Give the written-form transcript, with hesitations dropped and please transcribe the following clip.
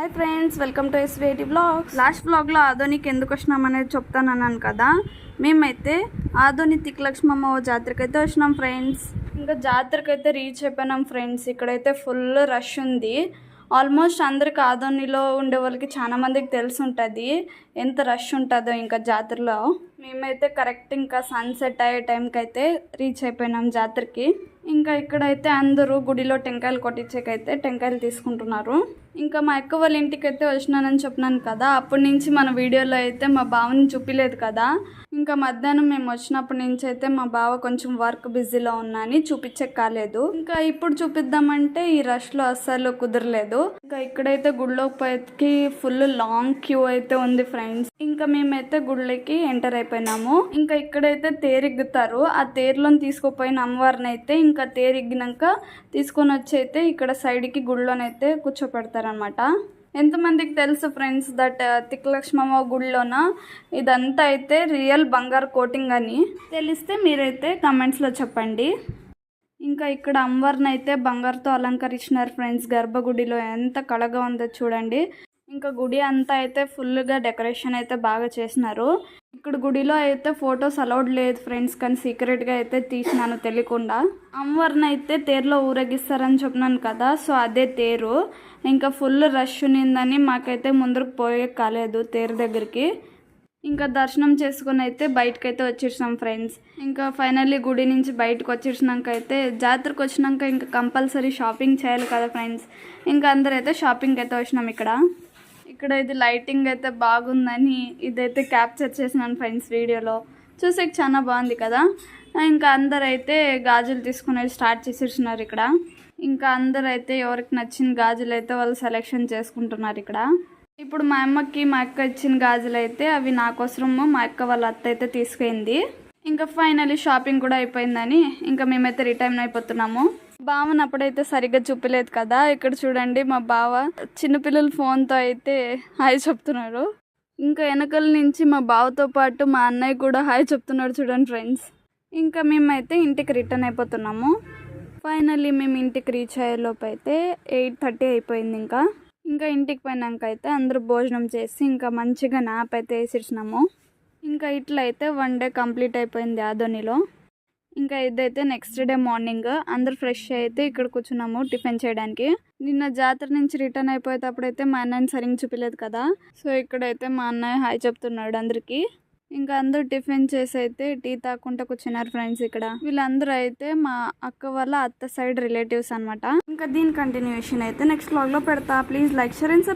Hi friends, welcome to ఎస్వేటి blogs. Last బ్లాగ్లో ఆదోనికి ఎందుకు వచ్చినాం అనేది చెప్తానన్నాను కదా. మేమైతే ఆదోని తిక్కలక్ష్మమ్మ జాతరకి అయితే వచ్చినాం ఫ్రెండ్స్. ఇంకా జాతరకి అయితే రీచ్ అయిపోయినాం ఫ్రెండ్స్. ఇక్కడైతే ఫుల్ రష్ ఉంది. ఆల్మోస్ట్ అందరికి ఆదోనిలో ఉండే వాళ్ళకి చాలా మందికి తెలిసి ఉంటుంది ఎంత రష్ ఉంటుందో ఇంకా జాతరలో. మేమైతే కరెక్ట్ ఇంకా సన్సెట్ అయ్యే టైంకి అయితే రీచ్ అయిపోయినాం జాతరకి. ఇంకా ఇక్కడైతే అందరూ గుడిలో టెంకాయలు కొట్టించేకైతే టెంకాయలు తీసుకుంటున్నారు. ఇంకా మా అక్క వాళ్ళ ఇంటికి అయితే వచ్చినానని చెప్పినాను కదా. అప్పటి నుంచి మన వీడియోలో అయితే మా బావని చూపిలేదు కదా. ఇంకా మధ్యాహ్నం మేము వచ్చినప్పటి నుంచి అయితే మా బావ కొంచెం వర్క్ బిజీలో ఉన్నా అని చూపించే కాలేదు. ఇంకా ఇప్పుడు చూపిద్దామంటే ఈ రష్లో అస్సలు కుదరలేదు. ఇంకా ఇక్కడైతే గుడిలోకి పోయేకి ఫుల్ లాంగ్ క్యూ అయితే ఉంది ఫ్రెండ్స్. ఇంకా మేమైతే గుడిలోకి ఎంటర్ అయిపోయినాము. ఇంకా ఇక్కడైతే తేరెగ్గుతారు. ఆ తేరులోని తీసుకుపోయిన అమ్మవారిని అయితే ఇంకా తేరెగ్గినాక తీసుకొని వచ్చి అయితే ఇక్కడ సైడ్కి గుడిలోనైతే కూర్చోపెడతారనమాట. ఎంతమందికి తెలుసు ఫ్రెండ్స్ దట్ తిక్కలక్ష్మమ్మ గుడిలోన ఇదంతా అయితే రియల్ బంగారు కోటింగ్ అని తెలిస్తే మీరైతే కమెంట్స్లో చెప్పండి. ఇంకా ఇక్కడ అమ్మవారిని అయితే బంగారుతో అలంకరించినారు ఫ్రెండ్స్. గర్భగుడిలో ఎంత కళగా ఉందో చూడండి. ఇంకా గుడి అంతా అయితే ఫుల్గా డెకరేషన్ అయితే బాగా చేసినారు. ఇక్కడ గుడిలో అయితే ఫొటోస్ అలౌడ్ లేదు ఫ్రెండ్స్, కానీ సీక్రెట్గా అయితే తీసినాను తెలియకుండా. అమ్మవారిని అయితే తేరులో ఊరేగిస్తారని చెప్పినాను కదా, సో అదే తేరు. ఇంకా ఫుల్ రష్ ఉన్నిందని మాకైతే ముందుకు పోయే కాలేదు తేరు దగ్గరికి. ఇంకా దర్శనం చేసుకుని అయితే బయటకైతే వచ్చేసినాం ఫ్రెండ్స్. ఇంకా ఫైనల్లీ గుడి నుంచి బయటకు వచ్చేసినాక అయితే జాతరకు వచ్చినాక ఇంకా కంపల్సరీ షాపింగ్ చేయాలి కదా ఫ్రెండ్స్. ఇంకా అందరైతే షాపింగ్కి అయితే వచ్చినాం. ఇక్కడ ఇది లైటింగ్ అయితే బాగుందని ఇదైతే క్యాప్చర్ చేసినాను ఫ్రెండ్స్ వీడియోలో. చూసేకి చాలా బాగుంది కదా. ఇంకా అందరైతే గాజులు తీసుకునేది స్టార్ట్ చేసేసినారు ఇక్కడ. ఇంకా అందరైతే ఎవరికి నచ్చిన గాజులు అయితే వాళ్ళు సెలెక్షన్ చేసుకుంటున్నారు ఇక్కడ. ఇప్పుడు మా అమ్మకి మా అక్క ఇచ్చిన గాజులు అయితే అవి నా కోసము మా అక్క వాళ్ళ అత్త అయితే తీసుకెళ్ళింది. ఇంకా ఫైనల్లీ షాపింగ్ కూడా అయిపోయిందని ఇంకా మేమైతే రిటర్న్ అయిపోతున్నాము. బావని అప్పుడైతే సరిగ్గా చూపలేదు కదా. ఇక్కడ చూడండి మా బావ చిన్నపిల్లల ఫోన్తో అయితే హాయ్ చెప్తున్నారు. ఇంకా వెనకల నుంచి మా బావతో పాటు మా అన్నయ్య కూడా హాయ్ చెప్తున్నాడు చూడండి ఫ్రెండ్స్. ఇంకా మేమైతే ఇంటికి రిటర్న్ అయిపోతున్నాము. ఫైనల్లీ మేము ఇంటికి రీచ్ అయ్యేలోపు అయితే 8:30 అయిపోయింది. ఇంకా ఇంటికి పోయినాక అయితే అందరూ భోజనం చేసి ఇంకా మంచిగా నాప్ అయితే వేసేసినాము. ఇంకా ఇట్లా అయితే 1 డే కంప్లీట్ అయిపోయింది ఆదోనిలో. ఇంకా ఇదైతే నెక్స్ట్ డే మార్నింగ్ అందరు ఫ్రెష్ అయితే ఇక్కడ కూర్చున్నాము టిఫిన్ చేయడానికి. నిన్న జాతర నుంచి రిటర్న్ అయిపోయేటప్పుడైతే మా అన్నయ్యని సరిగ్గా చూపలేదు కదా, సో ఇక్కడైతే మా అన్నయ్య హాయ్ చెప్తున్నాడు అందరికి. ఇంకా అందరూ టిఫిన్ చేసి అయితే టీ తాకుంటూ కూర్చున్నారు ఫ్రెండ్స్. ఇక్కడ వీళ్ళందరూ అయితే మా అక్క వాళ్ళ అత్త సైడ్ రిలేటివ్స్ అనమాట. ఇంకా దీని కంటిన్యూషన్ అయితే నెక్స్ట్ వ్లాగ్లో పెడతా. Please like, share and